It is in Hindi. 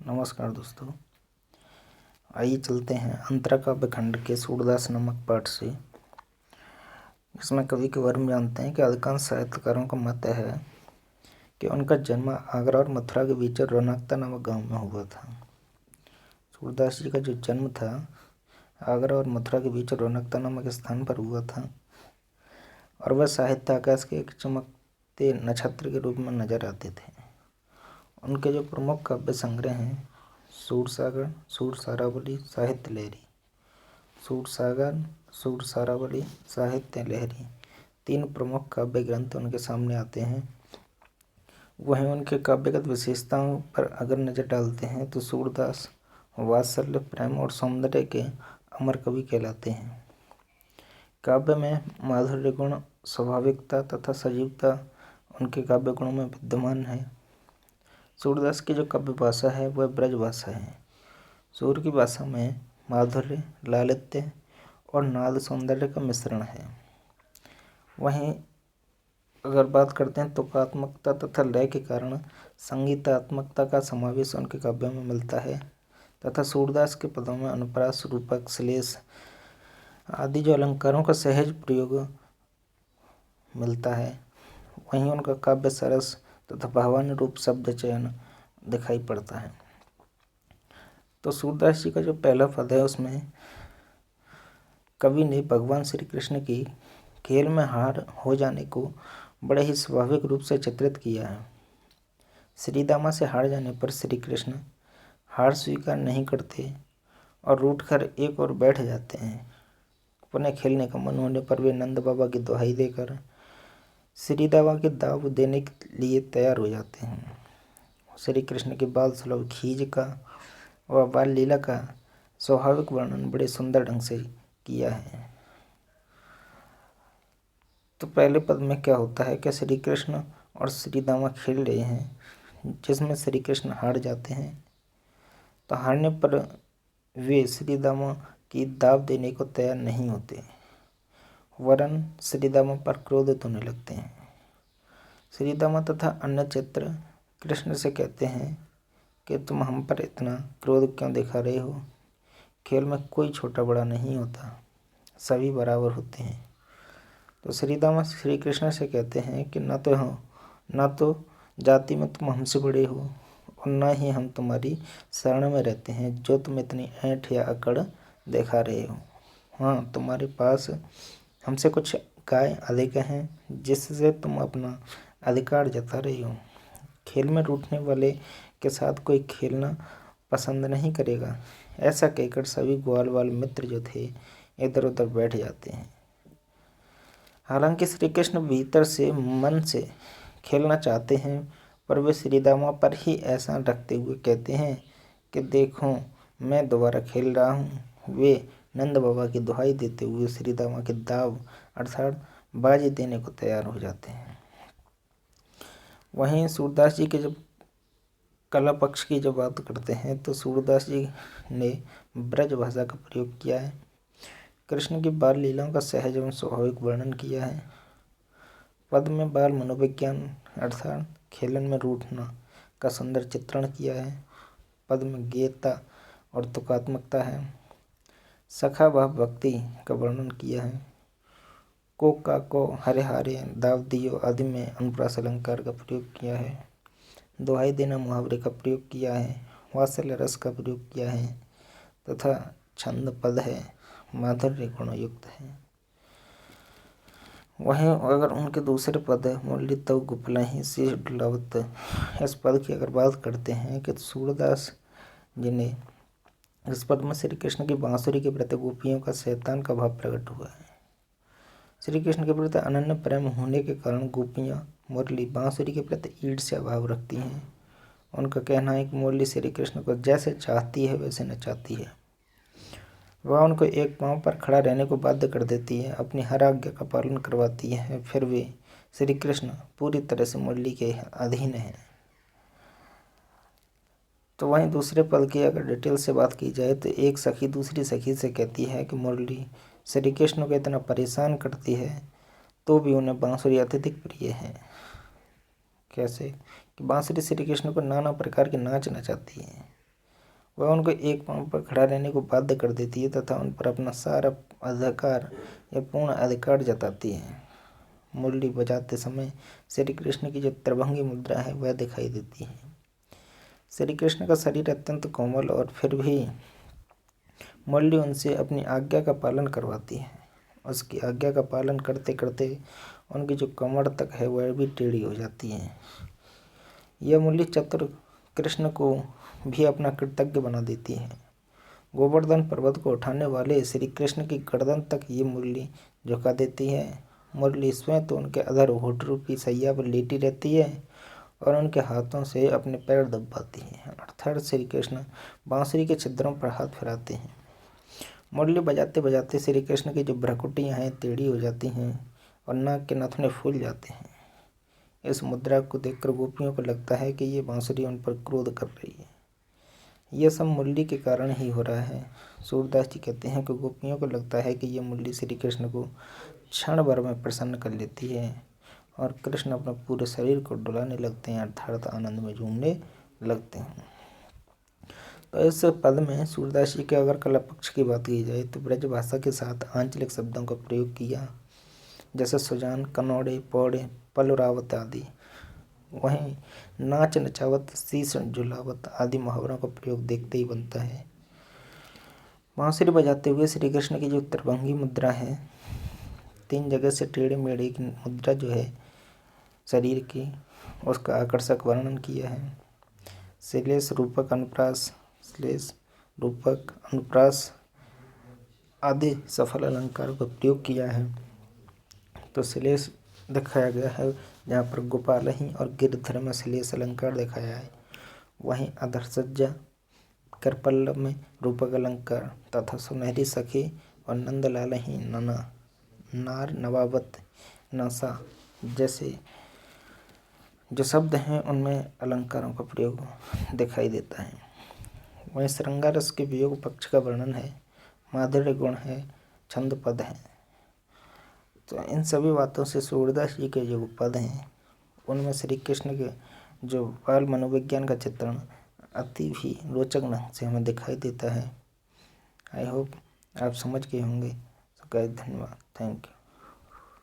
नमस्कार दोस्तों। आइए चलते हैं अंतरा काव्य खंड के सूरदास नामक पाठ से। इसमें कवि के बारे में जानते हैं कि अधिकांश साहित्यकारों का मत है कि उनका जन्म आगरा और मथुरा के बीच रौनकता नामक गांव में हुआ था। सूरदास जी का जो जन्म था आगरा और मथुरा के बीच रौनकता नामक स्थान पर हुआ था और वह साहित्य आकाश के एक चमकते नक्षत्र के रूप में नजर आते थे। उनके जो प्रमुख काव्य संग्रह हैं सूरसागर, सूरसारावली, साहित्य लहरी। सूरसागर, सूरसारावली, साहित्य लहरी तीन प्रमुख काव्य ग्रंथ उनके सामने आते हैं। वहीं उनके काव्यगत विशेषताओं पर अगर नजर डालते हैं तो सूरदास वात्सल्य, प्रेम और सौंदर्य के अमर कवि कहलाते हैं। काव्य में माधुर्य गुण, स्वाभाविकता तथा सजीवता उनके काव्य गुणों में विद्यमान है। सूरदास की जो काव्य भाषा है वह ब्रज भाषा है। सूर की भाषा में माधुर्य, लालित्य और नाद सौंदर्य का मिश्रण है। वहीं अगर बात करते हैं तुकात्मकता तथा लय के कारण संगीतात्मकता का समावेश उनके काव्यों में मिलता है तथा सूरदास के पदों में अनुप्रास, रूपक, श्लेष आदि जो अलंकारों का सहज प्रयोग मिलता है। वहीं उनका काव्य सरस तथा भावान्य रूप शब्द चयन दिखाई पड़ता है। तो सूरदास जी का जो पहला पद है उसमें कवि ने भगवान श्री कृष्ण की खेल में हार हो जाने को बड़े ही स्वाभाविक रूप से चित्रित किया है। श्रीदामा से हार जाने पर श्री कृष्ण हार स्वीकार नहीं करते और रूठकर एक ओर बैठ जाते हैं। पुनः खेलने का मन होने पर वे नंद बाबा की दुहाई देकर श्रीदामा के दाव देने के लिए तैयार हो जाते हैं। श्री कृष्ण के बाल सुलभ खींच का व बाल लीला का स्वाभाविक वर्णन बड़े सुंदर ढंग से किया है। तो पहले पद में क्या होता है कि श्री कृष्ण और श्रीदामा खेल रहे हैं जिसमें श्री कृष्ण हार जाते हैं। तो हारने पर वे श्रीदामा की दाव देने को तैयार नहीं होते, वरन श्रीदामा पर क्रोधित होने लगते हैं। श्रीदामा तथा अन्य चित्र कृष्ण से कहते हैं कि तुम हम पर इतना क्रोध क्यों दिखा रहे हो। खेल में कोई छोटा बड़ा नहीं होता, सभी बराबर होते हैं। तो श्रीदामा श्री कृष्ण से कहते हैं कि न तो जाति में तुम हमसे बड़े हो और न ही हम तुम्हारी शरण में रहते हैं जो तुम इतनी ऐंठ या अकड़ दिखा रहे हो। हाँ, तुम्हारे पास हमसे कुछ गाय अधिक हैं जिससे तुम अपना अधिकार जता रही हो। खेल में रूठने वाले के साथ कोई खेलना पसंद नहीं करेगा। ऐसा कहकर सभी ग्वाल वाल मित्र जो थे इधर उधर बैठ जाते हैं। हालांकि श्री कृष्ण भीतर से मन से खेलना चाहते हैं पर वे श्रीदामा पर ही ऐसा रखते हुए कहते हैं कि देखो मैं दोबारा खेल रहा हूँ। वे नंद बाबा की दुहाई देते हुए श्रीदामा के दाव अर्थात बाजी देने को तैयार हो जाते हैं। वहीं सूरदास जी के जब कला पक्ष की जब बात करते हैं तो सूरदास जी ने ब्रज भाषा का प्रयोग किया है। कृष्ण की बाल लीलाओं का सहज एवं स्वाभाविक वर्णन किया है। पद में बाल मनोविज्ञान अर्थात खेलन में रूठना का सुंदर चित्रण किया है। पद में गेयता और तुकात्मकता है। सखा भाव भक्ति का वर्णन किया है। को का को हरे हारे दाव दियो आदि में अनुप्रास अलंकार का प्रयोग किया है। दुहाई देना मुहावरे का प्रयोग किया है। वात्सल्य रस का प्रयोग किया है तथा छंद पद है, माधुर्य गुणयुक्त है। वहीं अगर उनके दूसरे पद है मुरली तव गुपलहि शीश डुलावत, इस पद की अगर बात करते हैं कि सूरदास जी ने इस पद में श्री कृष्ण की बांसुरी के प्रति गोपियों का शैतान का भाव प्रकट हुआ है। श्री कृष्ण के प्रति अनन्य प्रेम होने के कारण गोपियाँ मुरली बांसुरी के प्रति ईर्ष्या भाव रखती हैं। उनका कहना है कि मुरली श्री कृष्ण को जैसे चाहती है वैसे नचाती है। वह उनको एक पांव पर खड़ा रहने को बाध्य कर देती है, अपनी हर आज्ञा का पालन करवाती है। फिर वे श्री कृष्ण पूरी तरह से मुरली के अधीन हैं। तो वहीं दूसरे पद की अगर डिटेल से बात की जाए तो एक सखी दूसरी सखी से कहती है कि मुरली श्री कृष्ण को इतना परेशान करती है तो भी उन्हें बांसुरी अत्यधिक प्रिय है। कैसे कि बांसुरी श्री कृष्ण को नाना प्रकार के नाच नचाती है। वह उनको एक पांव पर खड़ा रहने को बाध्य कर देती है तथा उन पर अपना सारा अधिकार या पूर्ण अधिकार जताती है। मुरली बजाते समय श्री कृष्ण की जो त्रिभंगी मुद्रा है वह दिखाई देती है। श्री कृष्ण का शरीर अत्यंत कोमल और फिर भी मुरली उनसे अपनी आज्ञा का पालन करवाती है। उसकी आज्ञा का पालन करते करते उनकी जो कमर तक है वह भी टेढ़ी हो जाती है। यह मुरली चतुर कृष्ण को भी अपना कृतज्ञ बना देती है। गोवर्धन पर्वत को उठाने वाले श्री कृष्ण की गर्दन तक ये मुरली झुका देती है। मुरली स्वयं तो उनके अधर होठ रूपी सैया पर लेटी रहती है और उनके हाथों से अपने पैर दबाती है, अर्थात श्री कृष्ण बांसुरी के छिद्रों पर हाथ फिराते हैं। मुरली बजाते बजाते श्री कृष्ण की जो भ्रकुटियाँ हैं टेढ़ी हो जाती हैं और नाक के नथुने फूल जाते हैं। इस मुद्रा को देखकर गोपियों को लगता है कि ये बांसुरी उन पर क्रोध कर रही है। यह सब मुरली के कारण ही हो रहा है। सूरदास जी कहते हैं कि गोपियों को लगता है कि ये मुरली श्री कृष्ण को क्षण भर में प्रसन्न कर लेती है और कृष्ण अपने पूरे शरीर को डुलाने लगते हैं, अर्थात आनंद में झूमने लगते हैं। तो इस पद में सूरदास जी के अगर कला पक्ष की बात की जाए तो ब्रज भाषा के साथ आंचलिक शब्दों का प्रयोग किया, जैसे सुजान, कनौड़े, पौड़े, पलुरावत आदि। वहीं नाच, नचावत, शीश झुलावत आदि मुहावरों का प्रयोग देखते ही बनता है। बांसुरी बजाते हुए श्री कृष्ण की जो त्रिभंगी मुद्रा है, 3 जगह से टेढ़े मेढ़े की मुद्रा जो है शरीर की, उसका आकर्षक वर्णन किया है। श्लेष, रूपक, अनुप्रास, श्लेष, रूपक, अनुप्रास आदि सफल अलंकारों का प्रयोग किया है। तो श्लेष दिखाया गया है जहाँ पर गोपाल ही और गिरधर में श्लेष अलंकार दिखाया है। वहीं अधरसज्जा, करपल्लव में रूपक अलंकार तथा सुनहरी सखी और नंदलाल ही नना, नार, नवाबत, नशा जैसे जो शब्द हैं उनमें अलंकारों का प्रयोग दिखाई देता है। वहीं श्रृंगार रस के वियोग पक्ष का वर्णन है, माधुर्य गुण है, छंद पद है। तो इन सभी बातों से सूरदास जी के जो पद हैं उनमें श्री कृष्ण के जो बाल मनोविज्ञान का चित्रण अति भी रोचक ढंग से हमें दिखाई देता है। आई होप आप समझ गए होंगे। तो गाइस धन्यवाद, थैंक यू।